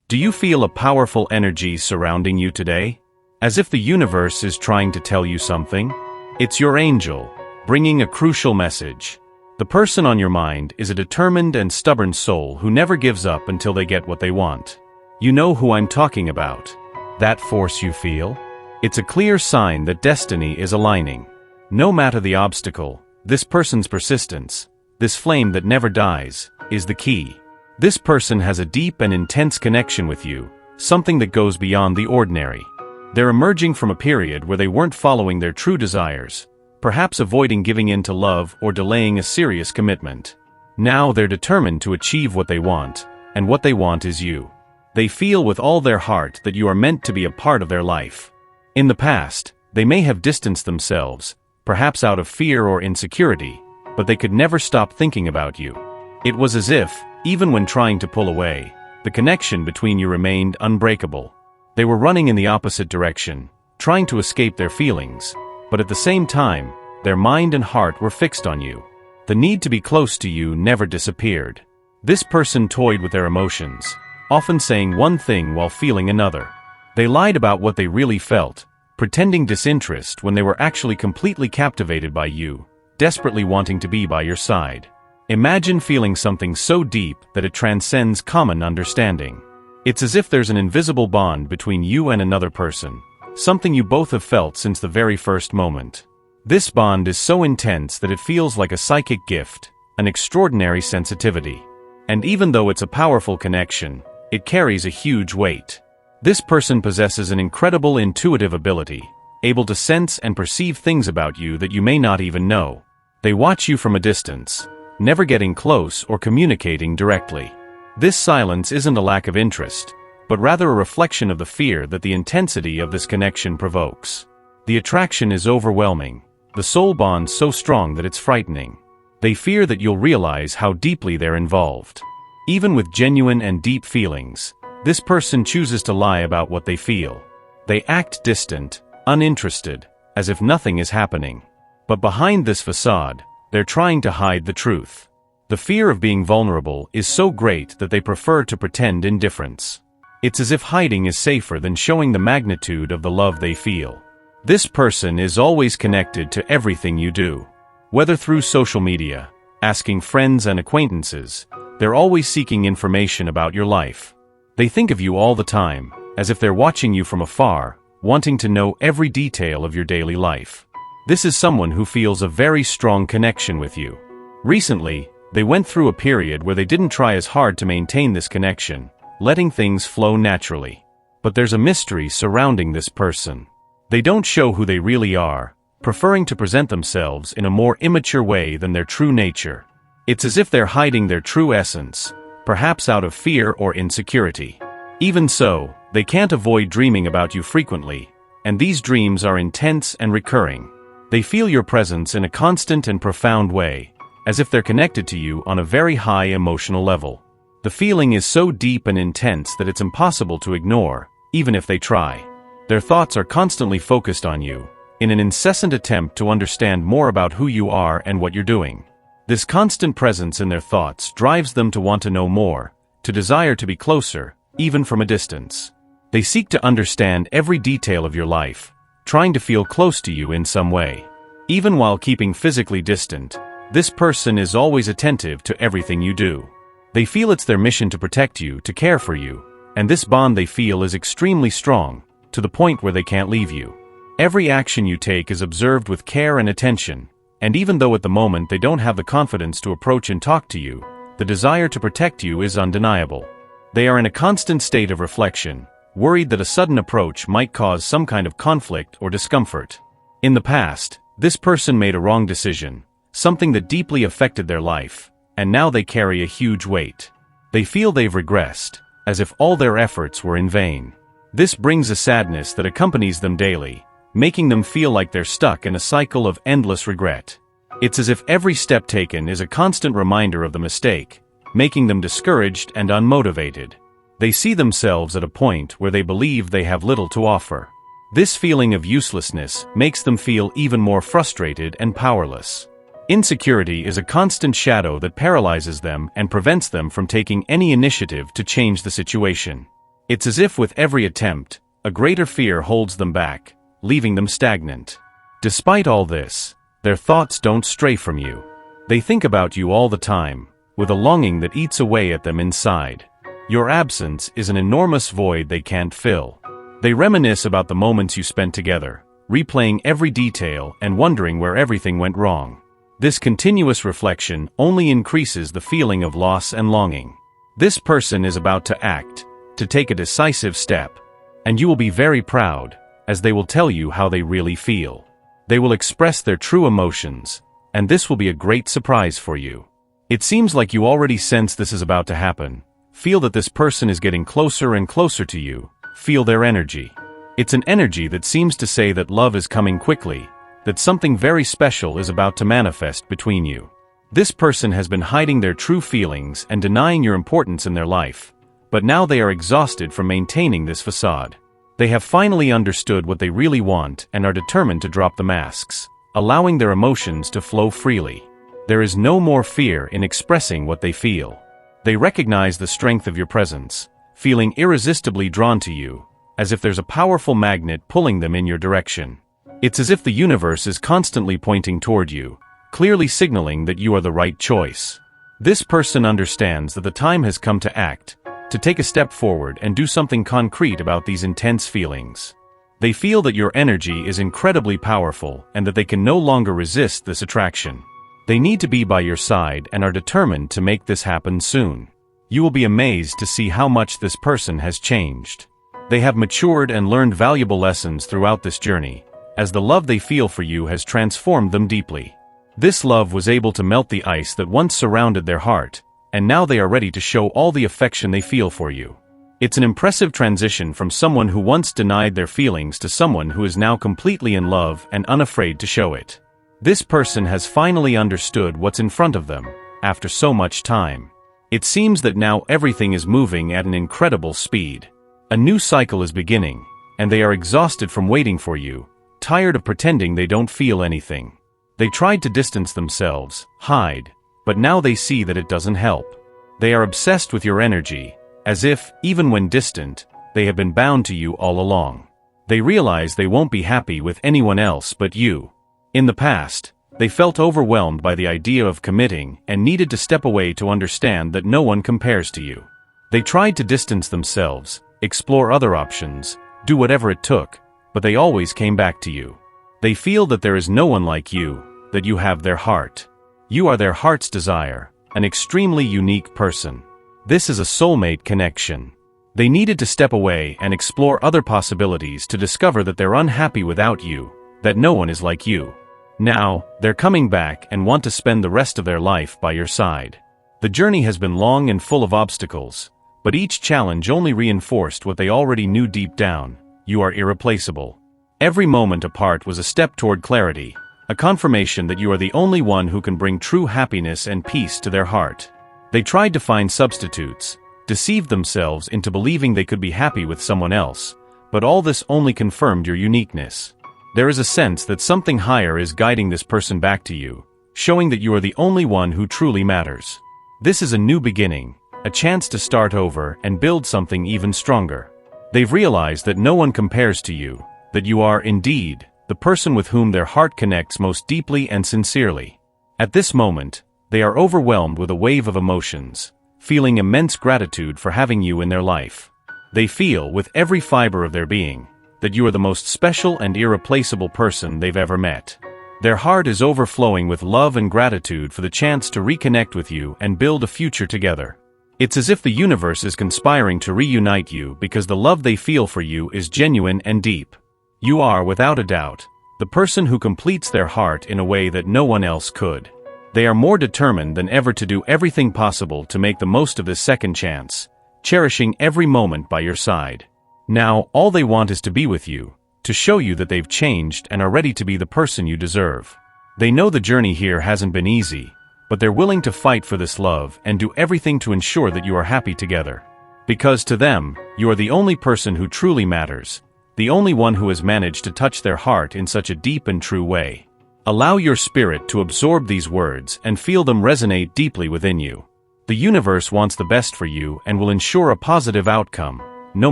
Do you feel a powerful energy surrounding you today? As if the universe is trying to tell you something? It's your angel, bringing a crucial message. The person on your mind is a determined and stubborn soul who never gives up until they get what they want. You know who I'm talking about. That force you feel? It's a clear sign that destiny is aligning. No matter the obstacle, this person's persistence, this flame that never dies, is the key. This person has a deep and intense connection with you, something that goes beyond the ordinary. They're emerging from a period where they weren't following their true desires, perhaps avoiding giving in to love or delaying a serious commitment. Now they're determined to achieve what they want, and what they want is you. They feel with all their heart that you are meant to be a part of their life. In the past, they may have distanced themselves, perhaps out of fear or insecurity, but they could never stop thinking about you. It was as if, even when trying to pull away, the connection between you remained unbreakable. They were running in the opposite direction, trying to escape their feelings, but at the same time, their mind and heart were fixed on you. The need to be close to you never disappeared. This person toyed with their emotions, often saying one thing while feeling another. They lied about what they really felt, pretending disinterest when they were actually completely captivated by you, desperately wanting to be by your side. Imagine feeling something so deep that it transcends common understanding. It's as if there's an invisible bond between you and another person, something you both have felt since the very first moment. This bond is so intense that it feels like a psychic gift, an extraordinary sensitivity. And even though it's a powerful connection, it carries a huge weight. This person possesses an incredible intuitive ability, able to sense and perceive things about you that you may not even know. They watch you from a distance, never getting close or communicating directly. This silence isn't a lack of interest, but rather a reflection of the fear that the intensity of this connection provokes. The attraction is overwhelming, the soul bond so strong that it's frightening. They fear that you'll realize how deeply they're involved. Even with genuine and deep feelings, this person chooses to lie about what they feel. They act distant, uninterested, as if nothing is happening. But behind this facade, they're trying to hide the truth. The fear of being vulnerable is so great that they prefer to pretend indifference. It's as if hiding is safer than showing the magnitude of the love they feel. This person is always connected to everything you do. Whether through social media, asking friends and acquaintances, they're always seeking information about your life. They think of you all the time, as if they're watching you from afar, wanting to know every detail of your daily life. This is someone who feels a very strong connection with you. Recently, they went through a period where they didn't try as hard to maintain this connection, letting things flow naturally. But there's a mystery surrounding this person. They don't show who they really are, preferring to present themselves in a more immature way than their true nature. It's as if they're hiding their true essence, perhaps out of fear or insecurity. Even so, they can't avoid dreaming about you frequently, and these dreams are intense and recurring. They feel your presence in a constant and profound way, as if they're connected to you on a very high emotional level. The feeling is so deep and intense that it's impossible to ignore, even if they try. Their thoughts are constantly focused on you, in an incessant attempt to understand more about who you are and what you're doing. This constant presence in their thoughts drives them to want to know more, to desire to be closer, even from a distance. They seek to understand every detail of your life, trying to feel close to you in some way. Even while keeping physically distant, this person is always attentive to everything you do. They feel it's their mission to protect you, to care for you, and this bond they feel is extremely strong, to the point where they can't leave you. Every action you take is observed with care and attention, and even though at the moment they don't have the confidence to approach and talk to you, the desire to protect you is undeniable. They are in a constant state of reflection, worried that a sudden approach might cause some kind of conflict or discomfort. In the past, this person made a wrong decision, something that deeply affected their life, and now they carry a huge weight. They feel they've regressed, as if all their efforts were in vain. This brings a sadness that accompanies them daily, making them feel like they're stuck in a cycle of endless regret. It's as if every step taken is a constant reminder of the mistake, making them discouraged and unmotivated. They see themselves at a point where they believe they have little to offer. This feeling of uselessness makes them feel even more frustrated and powerless. Insecurity is a constant shadow that paralyzes them and prevents them from taking any initiative to change the situation. It's as if with every attempt, a greater fear holds them back, leaving them stagnant. Despite all this, their thoughts don't stray from you. They think about you all the time, with a longing that eats away at them inside. Your absence is an enormous void they can't fill. They reminisce about the moments you spent together, replaying every detail and wondering where everything went wrong. This continuous reflection only increases the feeling of loss and longing. This person is about to act, to take a decisive step, and you will be very proud, as they will tell you how they really feel. They will express their true emotions, and this will be a great surprise for you. It seems like you already sense this is about to happen. Feel that this person is getting closer and closer to you. Feel their energy. It's an energy that seems to say that love is coming quickly, that something very special is about to manifest between you. This person has been hiding their true feelings and denying your importance in their life, but now they are exhausted from maintaining this facade. They have finally understood what they really want and are determined to drop the masks, allowing their emotions to flow freely. There is no more fear in expressing what they feel. They recognize the strength of your presence, feeling irresistibly drawn to you, as if there's a powerful magnet pulling them in your direction. It's as if the universe is constantly pointing toward you, clearly signaling that you are the right choice. This person understands that the time has come to act, to take a step forward and do something concrete about these intense feelings. They feel that your energy is incredibly powerful and that they can no longer resist this attraction. They need to be by your side and are determined to make this happen soon. You will be amazed to see how much this person has changed. They have matured and learned valuable lessons throughout this journey, as the love they feel for you has transformed them deeply. This love was able to melt the ice that once surrounded their heart, and now they are ready to show all the affection they feel for you. It's an impressive transition from someone who once denied their feelings to someone who is now completely in love and unafraid to show it. This person has finally understood what's in front of them, after so much time. It seems that now everything is moving at an incredible speed. A new cycle is beginning, and they are exhausted from waiting for you, tired of pretending they don't feel anything. They tried to distance themselves, hide, but now they see that it doesn't help. They are obsessed with your energy, as if, even when distant, they have been bound to you all along. They realize they won't be happy with anyone else but you. In the past, they felt overwhelmed by the idea of committing and needed to step away to understand that no one compares to you. They tried to distance themselves, explore other options, do whatever it took, but they always came back to you. They feel that there is no one like you, that you have their heart. You are their heart's desire, an extremely unique person. This is a soulmate connection. They needed to step away and explore other possibilities to discover that they're unhappy without you, that no one is like you. Now, they're coming back and want to spend the rest of their life by your side. The journey has been long and full of obstacles, but each challenge only reinforced what they already knew deep down: you are irreplaceable. Every moment apart was a step toward clarity, a confirmation that you are the only one who can bring true happiness and peace to their heart. They tried to find substitutes, deceived themselves into believing they could be happy with someone else, but all this only confirmed your uniqueness. There is a sense that something higher is guiding this person back to you, showing that you are the only one who truly matters. This is a new beginning, a chance to start over and build something even stronger. They've realized that no one compares to you, that you are, indeed, the person with whom their heart connects most deeply and sincerely. At this moment, they are overwhelmed with a wave of emotions, feeling immense gratitude for having you in their life. They feel, with every fiber of their being, that you are the most special and irreplaceable person they've ever met. Their heart is overflowing with love and gratitude for the chance to reconnect with you and build a future together. It's as if the universe is conspiring to reunite you because the love they feel for you is genuine and deep. You are, without a doubt, the person who completes their heart in a way that no one else could. They are more determined than ever to do everything possible to make the most of this second chance, cherishing every moment by your side. Now, all they want is to be with you, to show you that they've changed and are ready to be the person you deserve. They know the journey here hasn't been easy, but they're willing to fight for this love and do everything to ensure that you are happy together. Because to them, you are the only person who truly matters, the only one who has managed to touch their heart in such a deep and true way. Allow your spirit to absorb these words and feel them resonate deeply within you. The universe wants the best for you and will ensure a positive outcome, no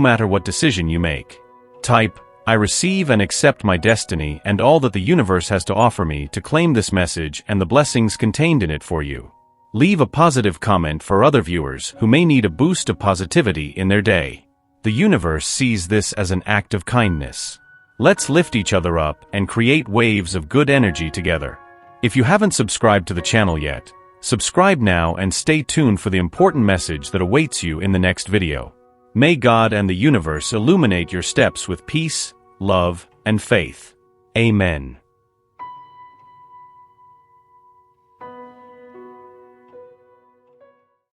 matter what decision you make. Type, "I receive and accept my destiny and all that the universe has to offer me" to claim this message and the blessings contained in it for you. Leave a positive comment for other viewers who may need a boost of positivity in their day. The universe sees this as an act of kindness. Let's lift each other up and create waves of good energy together. If you haven't subscribed to the channel yet, subscribe now and stay tuned for the important message that awaits you in the next video. May God and the universe illuminate your steps with peace, love, and faith. Amen.